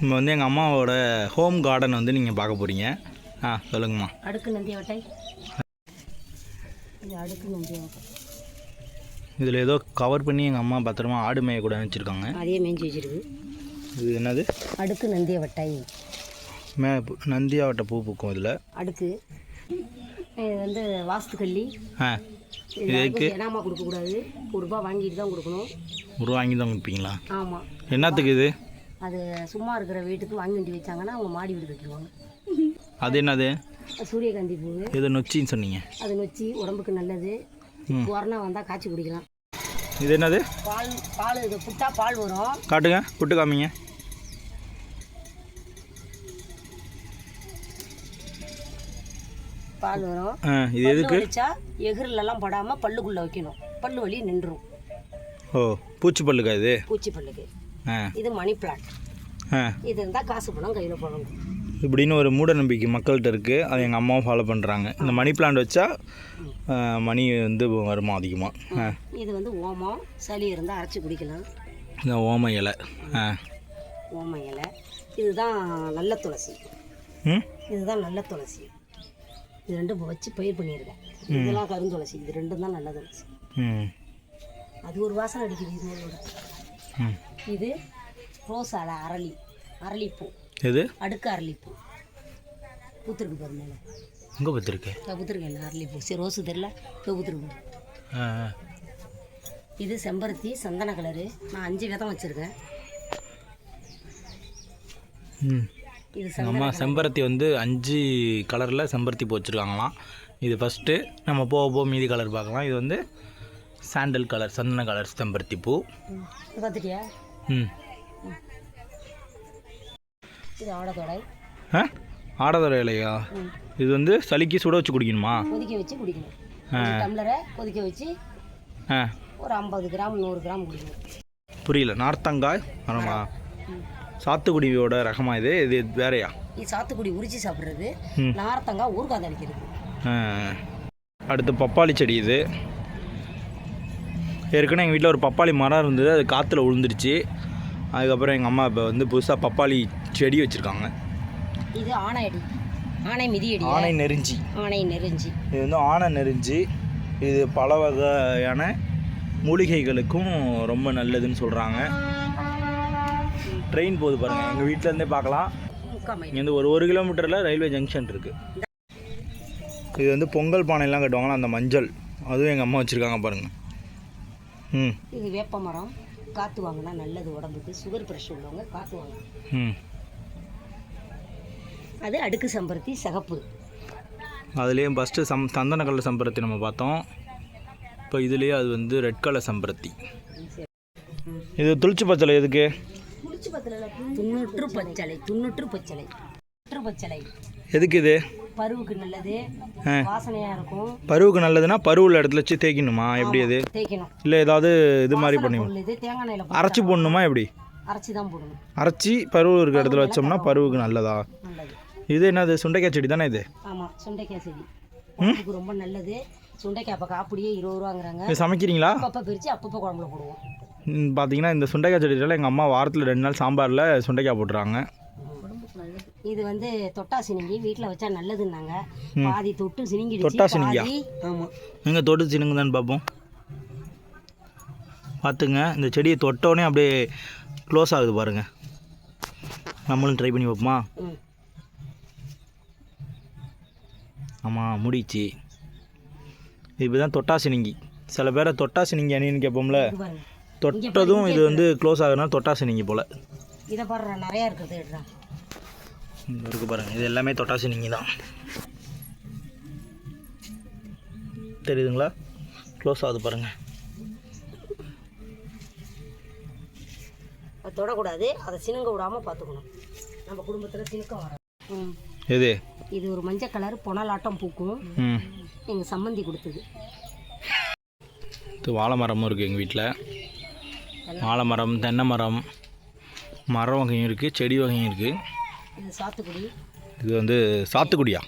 இப்போ வந்து எங்கள் அம்மாவோட ஹோம் கார்டன் வந்து நீங்கள் பார்க்க போகிறீங்க. சொல்லுங்கம்மா. அடுக்கு நந்தியாவட்டை, இது அடுக்கு நந்தியாவட்டை. இதில் ஏதோ கவர் பண்ணி எங்கள் அம்மா பத்திரமா ஆடு மேய கூட வச்சுருக்காங்க. அதே மேய்ஞ்சி வச்சுருக்கு. இது என்னது? அடுக்கு நந்தியாவட்டை. நந்தியாவட்டை பூ பூக்கும் இதில். அடுக்கு இது வந்து வாஸ்துக்கல்லி. இதுக்கு ஏனாமா கொடுக்கக்கூடாது, ₹1 வாங்கிட்டு தான் கொடுக்கணும். ₹1 வாங்கி தான் கொடுப்பீங்களா? ஆமாம். என்னத்துக்கு இது? அது சும்மா இருக்கிற வீட்டுக்கு வாங்கி வேண்டி வச்சாங்கன்னா அவங்க மாடி வீடு கட்டிடுவாங்க. அது என்னது? சூரியகாந்தி பூ. இது நொச்சின்னு சொன்னீங்க. அது நொச்சி உடம்புக்கு நல்லது. கொரோனா வந்தால் காய்ச்சி குடிக்கலாம். இது என்னது? பால் இது புட்டா பால் வரும். காட்டுங்க, புட்டு காமிங்க. பால் வரும். இது எதுக்கு? வச்சா எகிரிலெல்லாம் படாமல் பல்லுக்குள்ளே வைக்கணும். பல்லு வலி நின்றுடும். ஓ, பூச்சி பல்லுக்கா இது? பூச்சி பல்லுக்கு. இது மணி பிளான்ட். இது இருந்தால் காசு பணம் கையில் போடணும் இப்படின்னு ஒரு மூட நம்பிக்கை மக்கள்கிட்ட இருக்குது. அதை எங்கள் அம்மாவும் ஃபாலோ பண்ணுறாங்க. இந்த மணி பிளான்ட் வச்சா மணி வந்து வருமா அதிகமாக. இது வந்து ஓமம், சளி இருந்தால் அரைச்சி குடிக்கலாம். இந்த ஓம இலை. ஓம இலை. இதுதான் நல்ல துளசி. இதுதான் நல்ல துளசி. இது ரெண்டும் வச்சு பயிர் பண்ணியிருக்கேன். இதெல்லாம் கருந்துளசி. இது ரெண்டும் தான் நல்ல துளசி. அது ஒரு வாசனை அடிக்குது. இதோட இது ரோஸ் அலை, அரளிப்பூ. எது? அடுக்கு அரளிப்பூ பூத்துருக்கு பாருங்க. எங்கே பூத்துருக்கு? பூத்துருக்கு என்ன அரளிப்பூ? சரி, ரோஸு தெரியல, பூத்துருக்கு. இது செம்பருத்தி, சந்தன கலரு. நான் 5 விதம் வச்சுருக்கேன். இது அம்மா செம்பருத்தி வந்து 5 கலரில் செம்பருத்தி பூ வச்சுருக்காங்களாம். இது ஃபஸ்ட்டு. நம்ம போக மீதி கலர் பார்க்கலாம். இது வந்து சாண்டல் கலர், சந்தன கலர் செம்பருத்தி பூ. பார்த்துட்டியா? இது ஆடத்தோடை. ஆடத்தோடை இலையா? இது வந்து சளிக்கு சுட வச்சு குடிக்கணுமா? கொதிக்க வச்சு குடிக்கணும். டம்ளரை கொதிக்க வச்சு ஒரு 50 கிராம் 100 கிராம் குடிக்கணும். புரியல. நார்த்தங்காய் மரமா? சாத்துக்குடியோட ரகமா இது? இது வேறையா? இது சாத்துக்குடி உரிச்சு சாப்பிட்றது. நார்த்தங்காய் ஊறுகாய் அடிக்கிறது. அடுத்து பப்பாளி செடி. இது ஏற்கனவே எங்கள் வீட்டில் ஒரு பப்பாளி மரம் இருந்தது. அது காற்றுல விழுந்துருச்சு. அதுக்கப்புறம் எங்கள் அம்மா இப்போ வந்து புதுசாக பப்பாளி செடி வச்சுருக்காங்க. இது ஆனையடி, ஆனை மிதியடி, ஆனை நெருஞ்சி. இது வந்து ஆனை நெருஞ்சி. இது பல வகையான மூலிகைகளுக்கும் ரொம்ப நல்லதுன்னு சொல்கிறாங்க. ட்ரெயின் போகுது பாருங்கள், எங்கள் வீட்டிலேருந்தே பார்க்கலாம். இங்கேருந்து ஒரு 1 கிலோமீட்டரில் ரயில்வே ஜங்ஷன் இருக்குது. இது வந்து பொங்கல் பானையெல்லாம் கட்டுவாங்களா, அந்த மஞ்சள், அதுவும் எங்கள் அம்மா வச்சுருக்காங்க பாருங்கள். இது வேப்ப மரம். காற்று வாங்கினா நல்லது உடம்புக்கு. சுகர் ப்ரெஷர் உள்ளவங்க காற்று வாங்கணும். அது அடுக்கு செம்பருத்தி சிகப்பு. அதுலேயும் ஃபஸ்ட்டு சந்தன கலர் செம்பருத்தி நம்ம பார்த்தோம். இப்போ இதுலேயே அது வந்து ரெட் கலர் செம்பருத்தி. இது துளிச்சி பச்சளை. எதுக்கு? துளிச்சி பச்சளை பச்சளை. எதுக்கு இது? பருவுக்கு நல்லது, வாசனையாக இருக்கும். பருவுக்கு நல்லதுன்னா பருவுள்ள இடத்துல வச்சு தேய்க்கணுமா? எப்படி? அது தேய்க்கணும். இல்லை ஏதாவது இது மாதிரி பண்ணுவோம்? இது தேங்காய் எண்ணெயில் அரைச்சி போடணுமா? எப்படி? அரைச்சி தான் போடணும். அரைச்சி பருவு இருக்கிற இடத்துல வச்சோம்னா பருவுக்கு நல்லதா? இது என்னது? சுண்டைக்காய் செடி தானே இது? ஆமாம், சுண்டைக்காய் செடி. இதுக்கு ரொம்ப நல்லது. சுண்டைக்காய் அப்போ அப்படியே 20 ரூபாங்கிறாங்க. இது சமைக்கிறீங்களா? அப்பப்போ பிரித்து அப்பப்போ குழம்புல போடுவோம். பார்த்தீங்கன்னா இந்த சுண்டைக்காய் செடியில் எங்கள் அம்மா வாரத்தில் 2 நாள் சாம்பாரில் சுண்டைக்காய் போட்டுறாங்க. இது வந்து தொட்டா சினிங்கி. வீட்டில் வச்சா நல்லதுன்னாங்க. பாதி தொட்டு சினிங்கி. தொட்டா சினிங்கியா? ஆமாம். நீங்கள் தொட்டு சினுங்குதான்னு பார்ப்போம். பார்த்துங்க, இந்த செடியை தொட்டோடனே அப்படியே க்ளோஸ் ஆகுது பாருங்கள். நம்மளும் ட்ரை பண்ணி பார்ப்போமா? ஆமாம், முடிச்சு. இப்போ தான் தொட்டா சினிங்கி. சில பேரை தொட்டா சினிங்கி அணின்னு கேட்போம்ல, தொட்டதும் இது வந்து க்ளோஸ் ஆகுதுன்னா தொட்டா சினிங்கி போல். இதை பாரு, நிறையா இருக்குது. இருக்கு பாருங்கள், இது எல்லாமே தொட்டா சினிங்கி தான். தெரியுதுங்களா? க்ளோஸ் ஆகுது பாருங்கள். தொடக்கூடாது, அதை சினுங்க விடாமல் பார்த்துக்கணும். நம்ம குடும்பத்தில் சினுக்கம் வர. எது? இது ஒரு மஞ்சள் கலர் பொனலாட்டம் பூக்கும். எங்கள் சம்மந்தி கொடுத்தது. இது வாழை மரமும் இருக்குது எங்கள் வீட்டில். வாழை மரம், தென்னை மரம், மரம் வகையும் இருக்குது, செடி வகையும் இருக்குது. இது சாத்துக்குடி. இது வந்து சாத்துக்குடியா?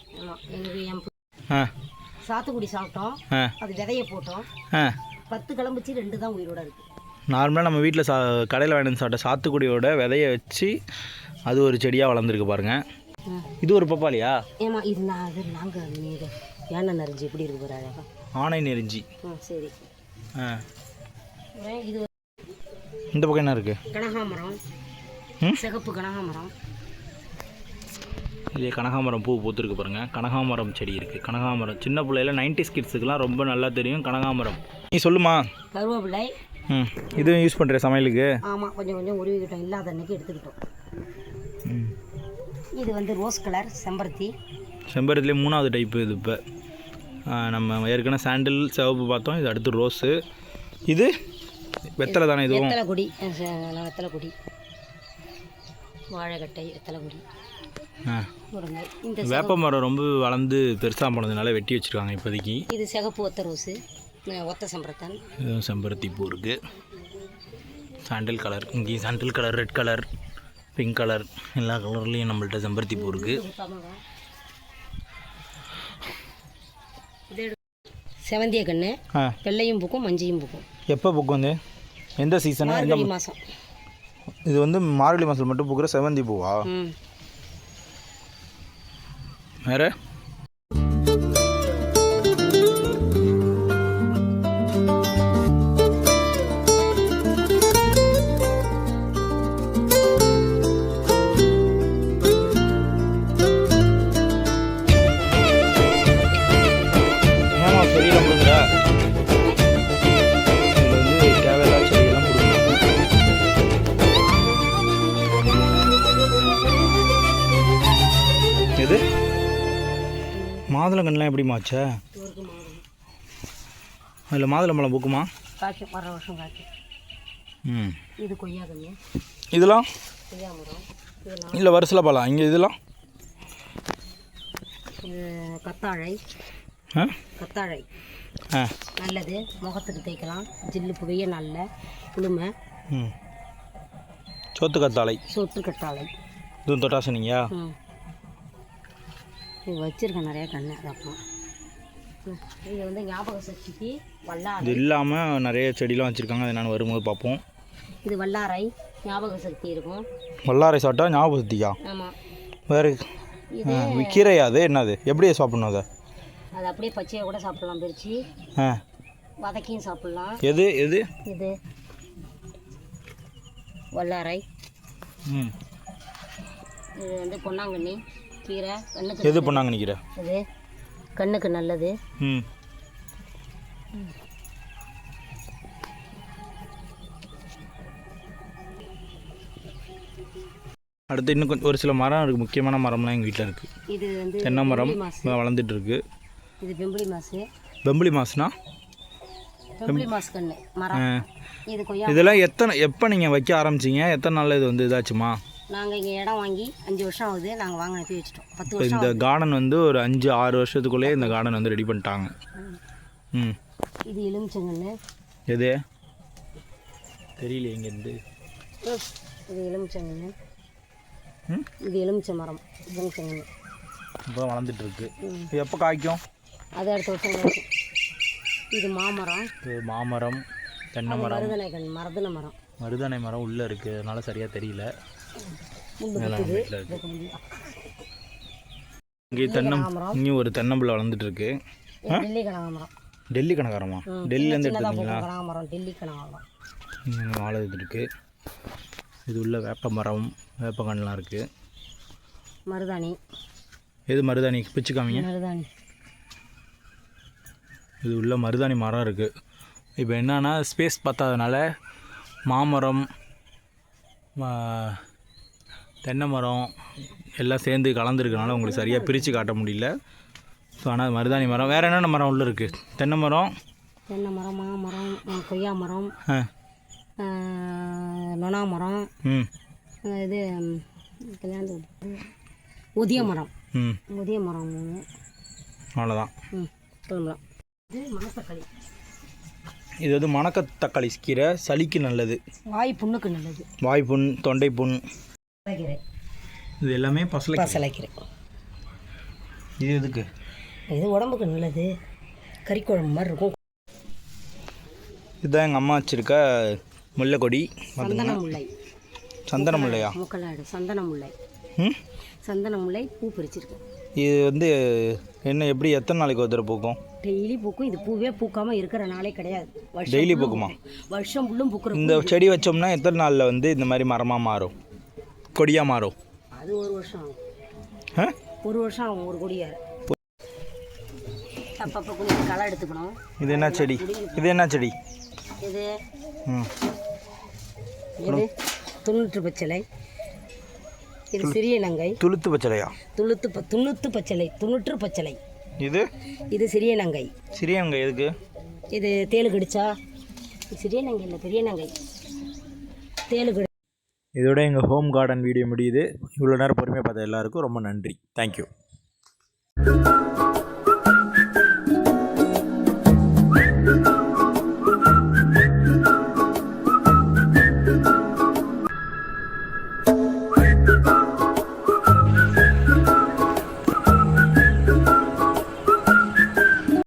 சாத்துக்குடி சாப்பிட்டோம். அது விதைய போட்டோம். 10 கிளம்பிச்சு 2 தான் உயிரோட இருக்குது. நார்மலாக நம்ம வீட்டில் கடையில் வாங்கிட்டு சாப்பிட்ட சாத்துக்குடியோட விதையை வச்சு அது ஒரு செடியாக வளர்ந்துருக்கு பாருங்கள். இது ஒரு பப்பாளியா? ஏமா இது நாங்கள் இது யானை நெறிஞ்சி எப்படி இருக்கு பாரு அழகா. ஆனை நெறிஞ்சி. சரி. இது இந்த பக்கம் என்ன இருக்குது? கனகாமரம். சிகப்பு கனகாமரம். இதே கனகாமரம் பூ பூத்துருக்கு பாருங்கள். கனகாமரம் செடி இருக்குது. கனகாமரம் சின்ன பிள்ளையில 90s கிட்ஸுக்கெலாம் ரொம்ப நல்லா தெரியும் கனகாமரம். நீ சொல்லுமா. கருவேப்பிலை. இதுவும் யூஸ் பண்ணுற சமையலுக்கு? ஆமாம், கொஞ்சம் கொஞ்சம் உருவிக்கிட்டோம், இல்லாத அன்னைக்கு எடுத்துக்கிட்டோம். இது வந்து ரோஸ் கலர் செம்பருத்தி. செம்பருத்திலே 3வது டைப்பு இது. இப்போ நம்ம ஏற்கனவே சாண்டில் சிவப்பு பார்த்தோம். இது அடுத்து ரோஸு. இது வெத்தலை தானே? இதுவும் வெத்தலை கொடி. வெத்தலை கொடி, வாழைக்கட்டை, வெத்தலை கொடி. இந்த வேப்ப மரம் ரொம்ப வளர்ந்து பெருசாக போனதுனால வெட்டி வச்சுருக்காங்க இப்போதைக்கு. இது சிகப்பு ஒத்த ரோஸு, ஒத்த செம்பருத்தன். இதுவும் செம்பருத்தி பூ இருக்குது. சாண்டில் கலர், இங்கேயும் சாண்டில் colour, red colour, pink colour, எல்லா கலர்லேயும் நம்மள்ட்ட செம்பருத்தி பூ இருக்குது. செவந்திய கன்று வெள்ளையும் பூக்கும் மஞ்சையும் பூக்கும். எப்போ பூக்கும்? வந்து எந்த சீசனு? மார்கழி மாதம். இது வந்து மார்கழி மாதம் மட்டும் பூக்கிற செவந்தி பூவா? வேறு செடியெல்லாம் கொடுக்குறா. இதில் வந்து தேவையில்லாத செடியெல்லாம் கொடுக்குறாங்க. எது மாதுளங்கன்லாம் எப்படி மாச்சா? அதில் மாதுளம்பழம் பூக்குமா? காய்க்கும், வர வருஷம் காய்க்கும். இது கொய்யா கன்று. இதெல்லாம் கொய்யா மரம். இல்லை வருஷல பழம். இங்கே இதெல்லாம் கத்தாழை. கத்தாழை நல்லது, முகத்துக்கு தேய்க்கலாம். ஜில்லு புகைய நல்ல புழுமை. சோத்து கத்தாழை. சொத்து கத்தாழை. இதுவும் தொட்டாசனிங்கயா? இது வச்சுருக்கேன் நிறைய கன்று. அதான் இது வந்து ஞாபக சக்திக்கு வல்லாரை. இது இல்லாமல் நிறைய செடிலாம் வச்சுருக்காங்க. அதை நான் வரும்போது பார்ப்போம். இது வல்லாரை, ஞாபக சக்தி இருக்கும். வல்லாரை சாப்பிட்டா ஞாபக சக்தியா? ஆமாம். வேறு கீரையா? அது என்னது? எப்படியே சாப்பிட்ணும் அதை? அது அப்படியே பச்சையாக கூட சாப்பிட்லாம், பிரித்து வதக்கியும் சாப்பிட்லாம். எது எது? இது வல்லாரை. இது வந்து பொன்னாங்கண்ணி கீரை. கண்ணுக்கு எது பொன்னாங்கண்ணி கீரை? இது கண்ணுக்கு நல்லது. அடுத்து இன்னும் கொஞ்சம் ஒரு சில மரம் இருக்குது. முக்கியமான மரம்லாம் எங்கள் வீட்டில் இருக்குது. இது வந்து தென்னை மரம் வளர்ந்துட்டு இருக்கு. இது பெம்புளி மாசு. பெம்புளி மாசுனா பெம்புளி மாசு கண்ணு மரம். இது கொய்யா. இதெல்லாம் எப்போ நீங்கள் வைக்க ஆரம்பிச்சிங்க? எத்தனை நாளில் இது வந்து இதாச்சுமா? நாங்கள் இங்கே இடம் வாங்கி 5 வருஷம் ஆகுது. நாங்கள் வாங்க அனுப்பி வச்சிட்டோம். 10 வருஷம். இந்த கார்டன் வந்து ஒரு 5-6 வருஷத்துக்குள்ளேயே இந்த கார்டன் வந்து ரெடி பண்ணிட்டாங்க. இது எலுமிச்சங்கன்று. எது தெரியல இங்கேருந்து. இது எலுமிச்சங்கன்று. இது எலுமிச்சை மரம். எலுமிச்சங்கன்று இப்போ வளர்ந்துட்டு இருக்கு. இது எப்போ காய்க்கும்? அது அடுத்த வருஷம் காய்க்கும். இது மாமரம். இது மாமரம். தென்னை மரம். மருதனை கன்று. மருதனை மரம். மருதனை மரம் உள்ளே இருக்குது, அதனால சரியாக தெரியல. இங்கே இங்கேயும் ஒரு தென்னம்பிள்ளை வளர்ந்துட்டு இருக்கு. டெல்லி கனகாமரம். டெல்லி கனகாரமா? டெல்லியிலேருந்து எடுத்துருக்கீங்களா? கனகாமரம் டெல்லி கனகாமரம். வாழை இது இருக்குது. இது உள்ள வேப்ப மரம், வேப்பக்கண்ணெலாம் இருக்குது. மருதாணி. எது மருதாணி? பிச்சு காமிங்க. மருதாணி. இது உள்ள மருதாணி மரம் இருக்குது. இப்போ என்னன்னா ஸ்பேஸ் பத்தாதனால மாமரம், தென்னை மரம் எல்லாம் சேர்ந்து கலந்துருக்கனால உங்களுக்கு சரியாக பிரித்து காட்ட முடியல. ஸோ ஆனால் மருதாணி மரம். வேறு என்னென்ன மரம் உள்ளே இருக்குது? தென்னை மரம், மாமரம், கொய்யா மரம், நொனா மரம், இது உதிய மரம். உதிய மரம் அவ்வளோதான். கிளம்பலாம். இது மணத்தக்காளி. இது வந்து மணக்கத்தக்காளி கீரை. சளிக்கு நல்லது, வாய் புண்ணுக்கு நல்லது. வாய் புண், தொண்டை புண். இது எல்லாமே பசலைக்கீரை. இது எதுக்கு? இது உடம்புக்கு நல்லது. கறிக்குழம்பு மாதிரி இருக்கும். இதுதான் எங்கள் அம்மா வச்சுருக்க முல்லைக்கொடி. சந்தன முல்லை. சந்தன முல்லையா? முக்கலாடு சந்தன முல்லை. ம், சந்தன முல்லை பூ பறிச்சிருக்கேன். இது வந்து என்ன எப்படி எத்தனை நாளைக்கு ஒரு தடவை பூக்கும்? டெய்லி பூக்கும். இது பூவே பூக்காமல் இருக்கிற நாளே கிடையாது. டெய்லி பூக்குமா? வருஷம் ஃபுல்லும் பூக்கிற. இந்த செடி வச்சோம்னா எத்தனை நாளில் வந்து இந்த மாதிரி மரமாக மாறும், கொடியாக மாறும்? அது ஒரு வருஷம் ஆகும். ஆ, ஒரு வருஷம் ஆகும் ஒரு கொடியார். அப்பப்போ கொஞ்சம் களை எடுத்துக்கணும். இது என்ன செடி? இது என்ன செடி? இது ம், இது துண்ணூற்று பச்சளை. இது சிறிய நங்கை. துளுத்து பச்சளையா? துண்ணூற்று பச்சளை. துண்ணூற்று பச்சளை. இது இது சிறிய நங்கை. சிறிய நங்கை எதுக்கு? இது தேளு கடிச்சா. சிறிய நங்கை இல்லை, பெரிய நங்கை. தேளு கடி. இதோட எங்கள் ஹோம் கார்டன் வீடியோ முடியுது. இவ்வளோ நேரம் பொறுமையாக பார்த்த எல்லாருக்கும் ரொம்ப நன்றி. தேங்க்யூ.